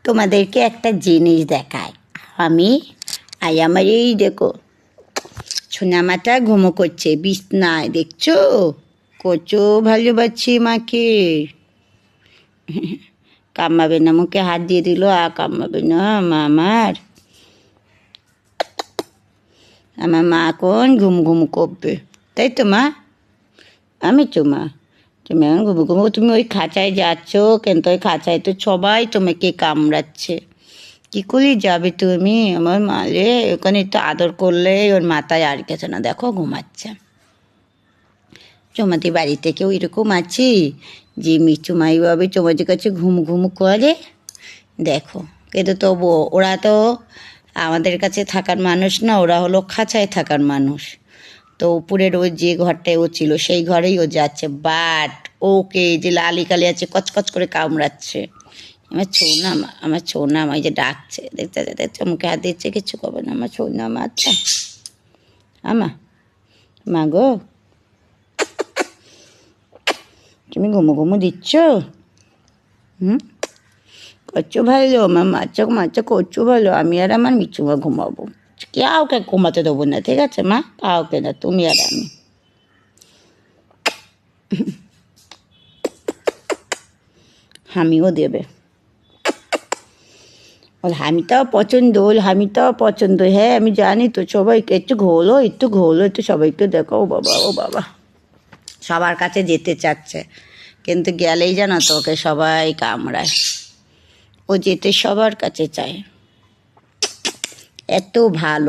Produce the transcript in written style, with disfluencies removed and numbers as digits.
তোমাদেরকে একটা জিনিস দেখায়। আমি আমার এই দেখো সোনামাটা ঘুমো করছে বিছনায়, দেখছো কত ভালোবাসি মাকে। কামড়াবে না, মুখে হাত দিয়ে দিল, আর কামড়াবে না আমার মা এখন ঘুম ঘুম করবে, তাই তো মা? আমি তো মা, তুমি এখন ঘুমু ঘুমু, তুমি ওই খাঁচায় যাচ্ছ কিন্তু ওই খাঁচায় তো সবাই তোমাকে কামড়াচ্ছে, কি করে যাবে তুমি? আমার মালে ওখানে একটু আদর করলে ওর মাথায় আর গেছে না, দেখো ঘুমাচ্ছে। তোমাদের বাড়িতে কেউ এরকম আছে যে মিঠু মাই বাবা তোমাদের কাছে ঘুম ঘুম করে? দেখো, কিন্তু তবুও ওরা তো আমাদের কাছে থাকার মানুষ না, ওরা হলো খাঁচায় থাকার মানুষ। তো উপরের ওই যে ঘরটায় ও ছিল সেই ঘরেই ও যাচ্ছে, বাট ওকে যে লালি কালি আছে কচকচ করে কামড়াচ্ছে। আমার ছোনা মা, এই যে ডাকছে, দেখতে দেখতে মুখে হাত দিচ্ছে, কিচ্ছু করবে না আমার ছোনা মা। আচ্ছা মা গো, তুমি ঘুমো ঘুমো দিচ্ছ? করছো ভালো আমার মাচ্চা করছো ভালো। আমি আর আমার মিঠু মা ঘুমাবো, কাউকে ঘুমাতে দেবো না, ঠিক আছে মা? কাউকে না, তুমি আর আমি। হামিও দেবে, ওর হামিটাও পছন্দ, হ্যাঁ আমি জানি তো। সবাইকে একটু ঘোলো একটু সবাইকে দেখো। ও বাবা সবার কাছে যেতে চাচ্ছে, কিন্তু গেলেই জানো তো ওকে সবাই কামড়ায়। ও যেতে সবার কাছে চায়, এত ভালো।